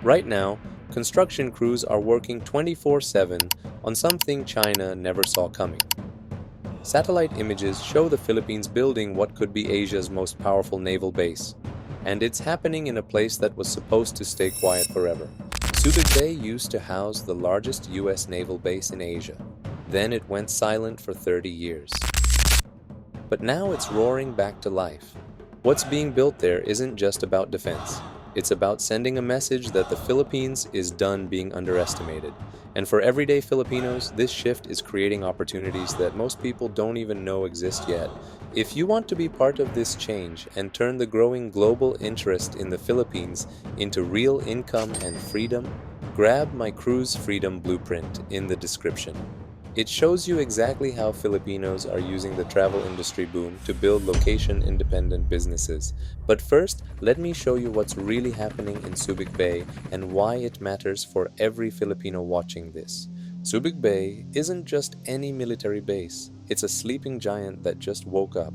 Right now, construction crews are working 24/7 on something China never saw coming. Satellite images show the Philippines building what could be Asia's most powerful naval base. And it's happening in a place that was supposed to stay quiet forever. Subic Bay used to house the largest US naval base in Asia. Then it went silent for 30 years. But now it's roaring back to life. What's being built there isn't just about defense. It's about sending a message that the Philippines is done being underestimated. And for everyday Filipinos, this shift is creating opportunities that most people don't even know exist yet. If you want to be part of this change and turn the growing global interest in the Philippines into real income and freedom, grab my Cruise Freedom Blueprint in the description. It shows you exactly how Filipinos are using the travel industry boom to build location-independent businesses. But first, let me show you what's really happening in Subic Bay and why it matters for every Filipino watching this. Subic Bay isn't just any military base, it's a sleeping giant that just woke up.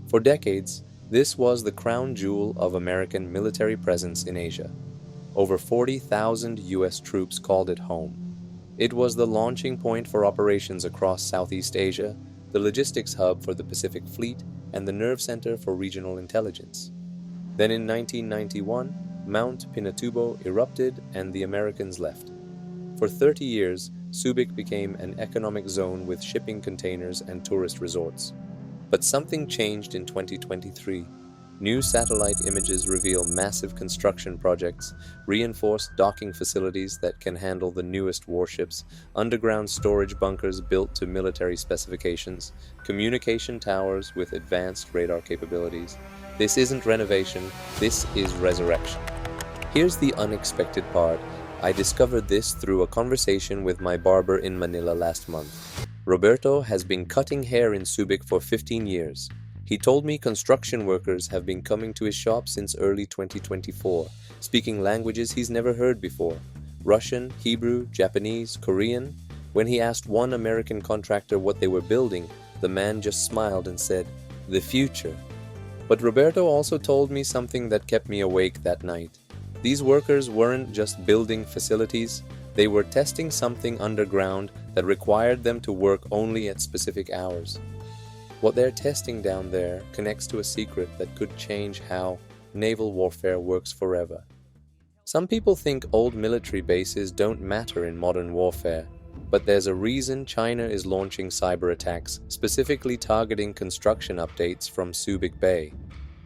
For decades, this was the crown jewel of American military presence in Asia. Over 40,000 US troops called it home. It was the launching point for operations across Southeast Asia, the logistics hub for the Pacific Fleet, and the nerve center for regional intelligence. Then in 1991, Mount Pinatubo erupted and the Americans left. For 30 years, Subic became an economic zone with shipping containers and tourist resorts. But something changed in 2023. New satellite images reveal massive construction projects, reinforced docking facilities that can handle the newest warships, underground storage bunkers built to military specifications, communication towers with advanced radar capabilities. This isn't renovation, this is resurrection. Here's the unexpected part. I discovered this through a conversation with my barber in Manila last month. Roberto has been cutting hair in Subic for 15 years. He told me construction workers have been coming to his shop since early 2024, speaking languages he's never heard before: Russian, Hebrew, Japanese, Korean. When he asked one American contractor what they were building, the man just smiled and said, "The future." But Roberto also told me something that kept me awake that night. These workers weren't just building facilities, they were testing something underground that required them to work only at specific hours. What they're testing down there connects to a secret that could change how naval warfare works forever. Some people think old military bases don't matter in modern warfare, but there's a reason China is launching cyber attacks, specifically targeting construction updates from Subic Bay.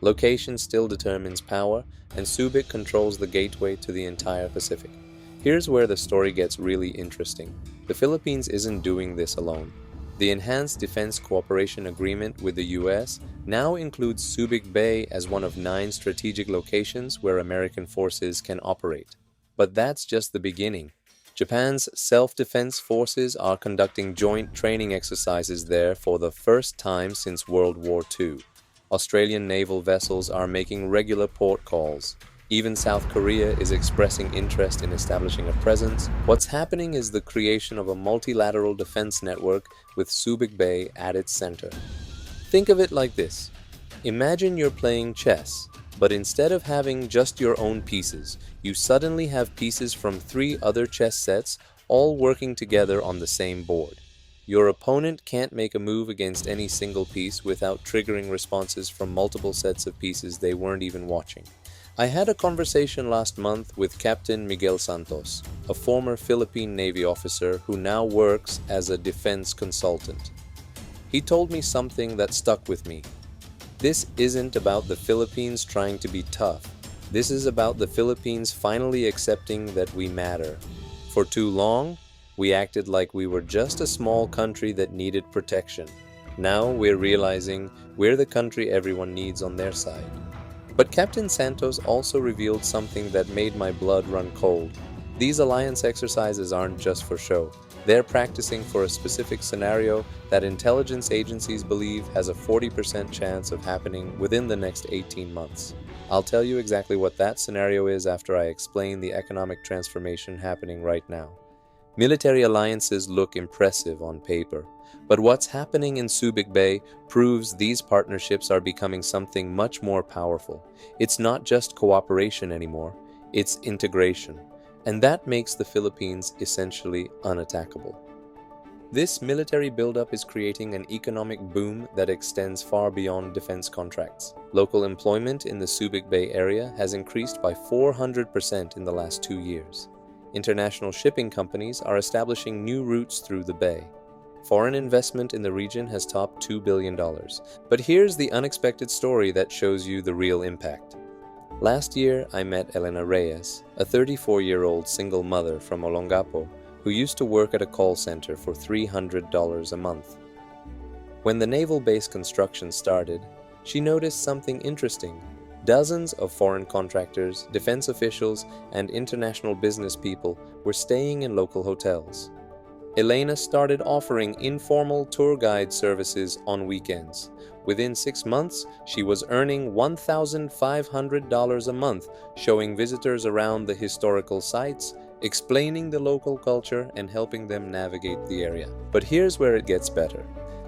Location still determines power, and Subic controls the gateway to the entire Pacific. Here's where the story gets really interesting. The Philippines isn't doing this alone. The Enhanced Defense Cooperation Agreement with the US now includes Subic Bay as one of 9 strategic locations where American forces can operate. But that's just the beginning. Japan's self-defense forces are conducting joint training exercises there for the first time since World War II. Australian naval vessels are making regular port calls. Even South Korea is expressing interest in establishing a presence. What's happening is the creation of a multilateral defense network with Subic Bay at its center. Think of it like this. Imagine you're playing chess, but instead of having just your own pieces, you suddenly have pieces from 3 other chess sets all working together on the same board. Your opponent can't make a move against any single piece without triggering responses from multiple sets of pieces they weren't even watching. I had a conversation last month with Captain Miguel Santos, a former Philippine Navy officer who now works as a defense consultant. He told me something that stuck with me. This isn't about the Philippines trying to be tough. This is about the Philippines finally accepting that we matter. For too long, we acted like we were just a small country that needed protection. Now we're realizing we're the country everyone needs on their side. But Captain Santos also revealed something that made my blood run cold. These alliance exercises aren't just for show. They're practicing for a specific scenario that intelligence agencies believe has a 40% chance of happening within the next 18 months. I'll tell you exactly what that scenario is after I explain the economic transformation happening right now. Military alliances look impressive on paper, but what's happening in Subic Bay proves these partnerships are becoming something much more powerful. It's not just cooperation anymore, it's integration. and that makes the Philippines essentially unattackable. This military buildup is creating an economic boom that extends far beyond defense contracts. Local employment in the Subic Bay area has increased by 400% in the last 2 years. International shipping companies are establishing new routes through the bay. Foreign investment in the region has topped $2 billion. But here's the unexpected story that shows you the real impact. Last year, I met Elena Reyes, a 34-year-old single mother from Olongapo, who used to work at a call center for $300 a month. When the naval base construction started, she noticed something interesting. Dozens of foreign contractors, defense officials, and international business people were staying in local hotels. Elena started offering informal tour guide services on weekends. Within 6 months, she was earning $1,500 a month, showing visitors around the historical sites, explaining the local culture, and helping them navigate the area. But here's where it gets better.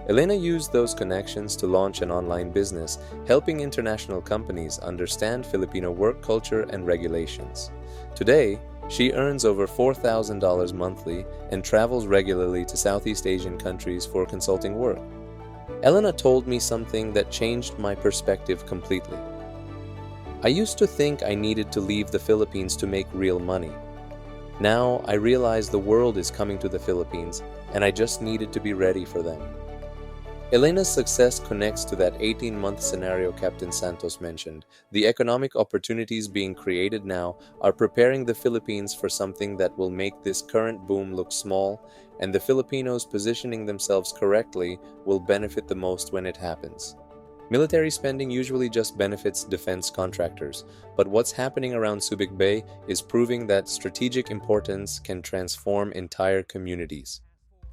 Elena used those connections to launch an online business, helping international companies understand Filipino work culture and regulations. Today, she earns over $4,000 monthly and travels regularly to Southeast Asian countries for consulting work. Elena told me something that changed my perspective completely. I used to think I needed to leave the Philippines to make real money. Now I realize the world is coming to the Philippines, and I just needed to be ready for them. Elena's success connects to that 18-month scenario Captain Santos mentioned. The economic opportunities being created now are preparing the Philippines for something that will make this current boom look small, and the Filipinos positioning themselves correctly will benefit the most when it happens. Military spending usually just benefits defense contractors, but what's happening around Subic Bay is proving that strategic importance can transform entire communities.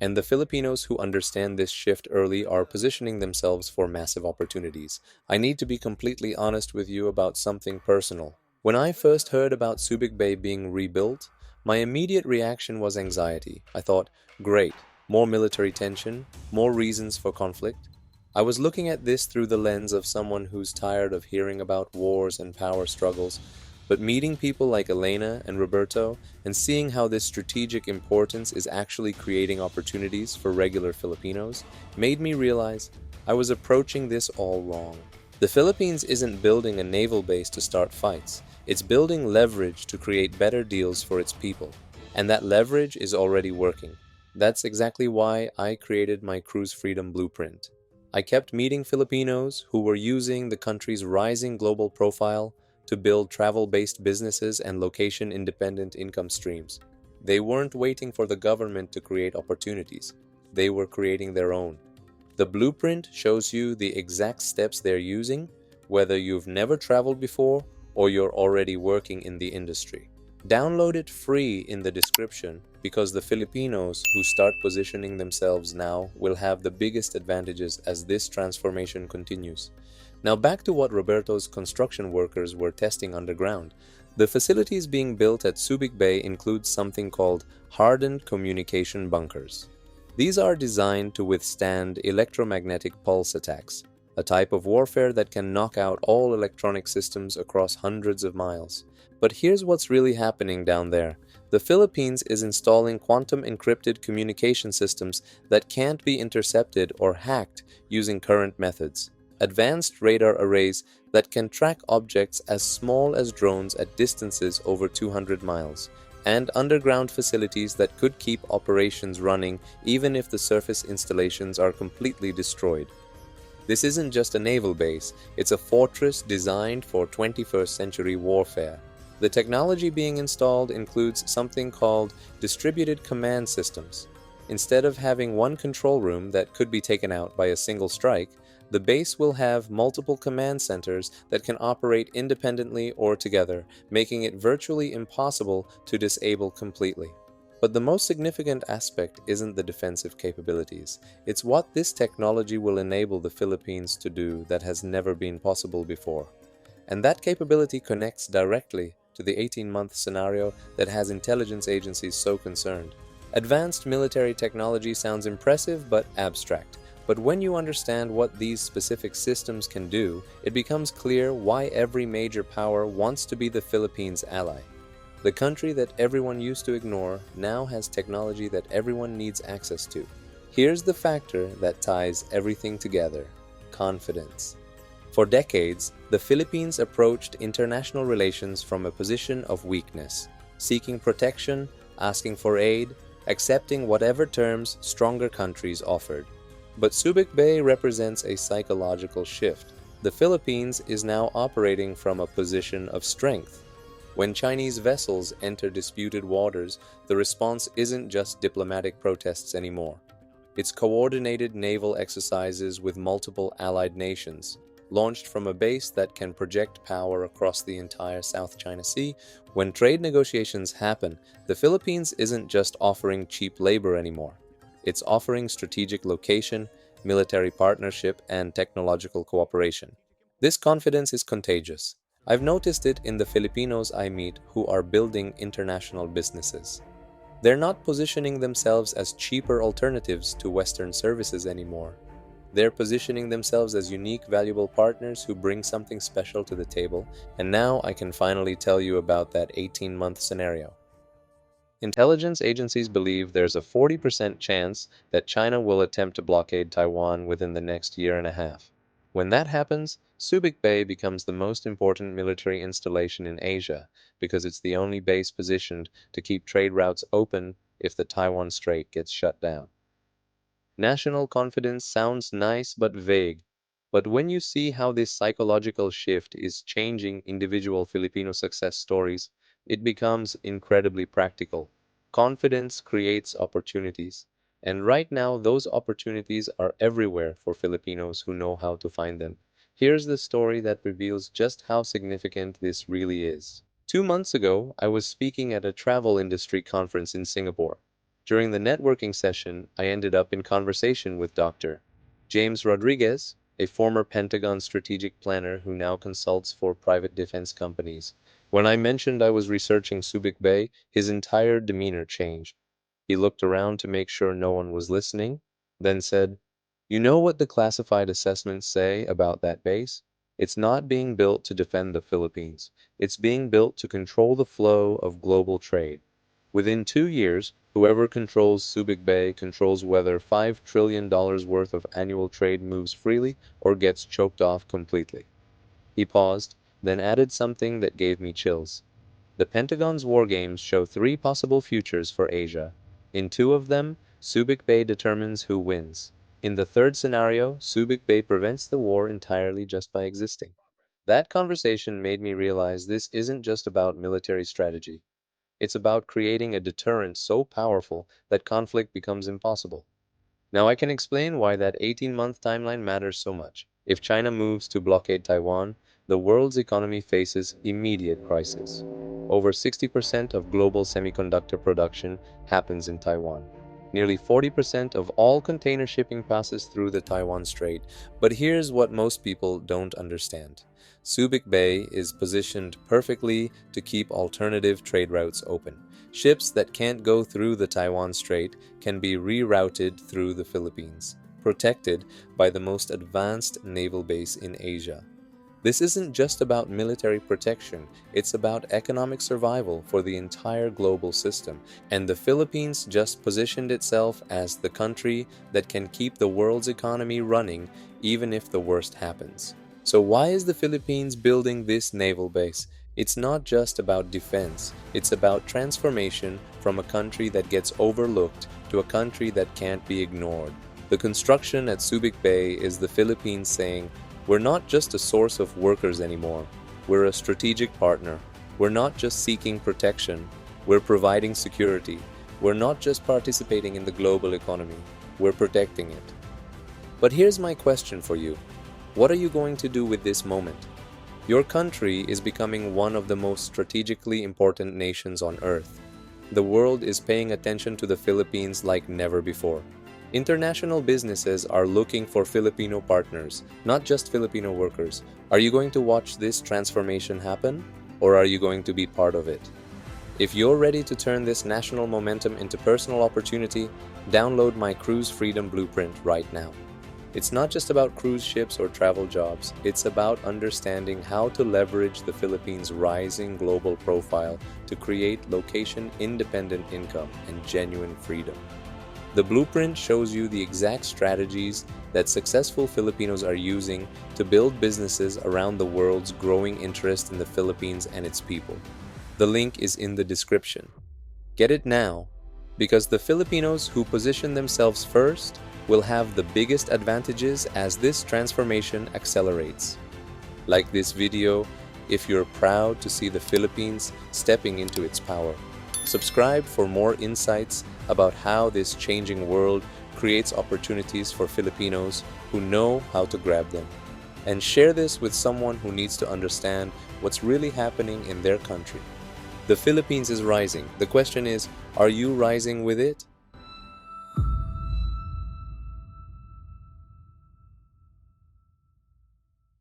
And the Filipinos who understand this shift early are positioning themselves for massive opportunities. I need to be completely honest with you about something personal. When I first heard about Subic Bay being rebuilt, my immediate reaction was anxiety. I thought, great, more military tension, more reasons for conflict. I was looking at this through the lens of someone who's tired of hearing about wars and power struggles. But meeting people like Elena and Roberto and seeing how this strategic importance is actually creating opportunities for regular Filipinos made me realize I was approaching this all wrong. The Philippines isn't building a naval base to start fights. It's building leverage to create better deals for its people. And that leverage is already working. That's exactly why I created my Cruise Freedom Blueprint. I kept meeting Filipinos who were using the country's rising global profile to build travel-based businesses and location-independent income streams. They weren't waiting for the government to create opportunities. They were creating their own. The blueprint shows you the exact steps they're using, whether you've never traveled before or you're already working in the industry. Download it free in the description because the Filipinos who start positioning themselves now will have the biggest advantages as this transformation continues. Now back to what Roberto's construction workers were testing underground. The facilities being built at Subic Bay include something called hardened communication bunkers. These are designed to withstand electromagnetic pulse attacks, a type of warfare that can knock out all electronic systems across hundreds of miles. But here's what's really happening down there. The Philippines is installing quantum-encrypted communication systems that can't be intercepted or hacked using current methods. Advanced radar arrays that can track objects as small as drones at distances over 200 miles, and underground facilities that could keep operations running even if the surface installations are completely destroyed. This isn't just a naval base, it's a fortress designed for 21st century warfare. The technology being installed includes something called distributed command systems. Instead of having one control room that could be taken out by a single strike, the base will have multiple command centers that can operate independently or together, making it virtually impossible to disable completely. But the most significant aspect isn't the defensive capabilities. It's what this technology will enable the Philippines to do that has never been possible before. And that capability connects directly to the 18-month scenario that has intelligence agencies so concerned. Advanced military technology sounds impressive but abstract. But when you understand what these specific systems can do, it becomes clear why every major power wants to be the Philippines' ally. The country that everyone used to ignore now has technology that everyone needs access to. Here's the factor that ties everything together: confidence. For decades, the Philippines approached international relations from a position of weakness, seeking protection, asking for aid, accepting whatever terms stronger countries offered. But Subic Bay represents a psychological shift. The Philippines is now operating from a position of strength. When Chinese vessels enter disputed waters, the response isn't just diplomatic protests anymore. It's coordinated naval exercises with multiple allied nations, launched from a base that can project power across the entire South China Sea. When trade negotiations happen, the Philippines isn't just offering cheap labor anymore. It's offering strategic location, military partnership, and technological cooperation. This confidence is contagious. I've noticed it in the Filipinos I meet who are building international businesses. They're not positioning themselves as cheaper alternatives to Western services anymore. They're positioning themselves as unique, valuable partners who bring something special to the table. And now I can finally tell you about that 18-month scenario. Intelligence agencies believe there's a 40% chance that China will attempt to blockade Taiwan within the next year and a half. When that happens, Subic Bay becomes the most important military installation in Asia because it's the only base positioned to keep trade routes open if the Taiwan Strait gets shut down. National confidence sounds nice but vague, but when you see how this psychological shift is changing individual Filipino success stories, it becomes incredibly practical. Confidence creates opportunities, and right now those opportunities are everywhere for Filipinos who know how to find them. Here's the story that reveals just how significant this really is. 2 months ago, I was speaking at a travel industry conference in Singapore. During the networking session, I ended up in conversation with Dr. James Rodriguez, a former Pentagon strategic planner who now consults for private defense companies. When I mentioned I was researching Subic Bay, his entire demeanor changed. He looked around to make sure no one was listening, then said, "You know what the classified assessments say about that base? It's not being built to defend the Philippines. It's being built to control the flow of global trade. Within 2 years, whoever controls Subic Bay controls whether $5 trillion worth of annual trade moves freely or gets choked off completely." He paused, then added something that gave me chills. The Pentagon's war games show three possible futures for Asia. In two of them, Subic Bay determines who wins. In the third scenario, Subic Bay prevents the war entirely just by existing. That conversation made me realize this isn't just about military strategy. It's about creating a deterrent so powerful that conflict becomes impossible. Now I can explain why that 18-month timeline matters so much. If China moves to blockade Taiwan, the world's economy faces immediate crisis. Over 60% of global semiconductor production happens in Taiwan. Nearly 40% of all container shipping passes through the Taiwan Strait. But here's what most people don't understand. Subic Bay is positioned perfectly to keep alternative trade routes open. Ships that can't go through the Taiwan Strait can be rerouted through the Philippines, protected by the most advanced naval base in Asia. This isn't just about military protection, it's about economic survival for the entire global system. And the Philippines just positioned itself as the country that can keep the world's economy running even if the worst happens. So why is the Philippines building this naval base? It's not just about defense, it's about transformation from a country that gets overlooked to a country that can't be ignored. The construction at Subic Bay is the Philippines saying, "We're not just a source of workers anymore. We're a strategic partner. We're not just seeking protection. We're providing security. We're not just participating in the global economy. We're protecting it." But here's my question for you. What are you going to do with this moment? Your country is becoming one of the most strategically important nations on Earth. The world is paying attention to the Philippines like never before. International businesses are looking for Filipino partners, not just Filipino workers. Are you going to watch this transformation happen, or are you going to be part of it? If you're ready to turn this national momentum into personal opportunity, download my Cruise Freedom Blueprint right now. It's not just about cruise ships or travel jobs, it's about understanding how to leverage the Philippines' rising global profile to create location-independent income and genuine freedom. The blueprint shows you the exact strategies that successful Filipinos are using to build businesses around the world's growing interest in the Philippines and its people. The link is in the description. Get it now, because the Filipinos who position themselves first will have the biggest advantages as this transformation accelerates. Like this video if you're proud to see the Philippines stepping into its power. Subscribe for more insights about how this changing world creates opportunities for Filipinos who know how to grab them. And share this with someone who needs to understand what's really happening in their country. The Philippines is rising. The question is, are you rising with it?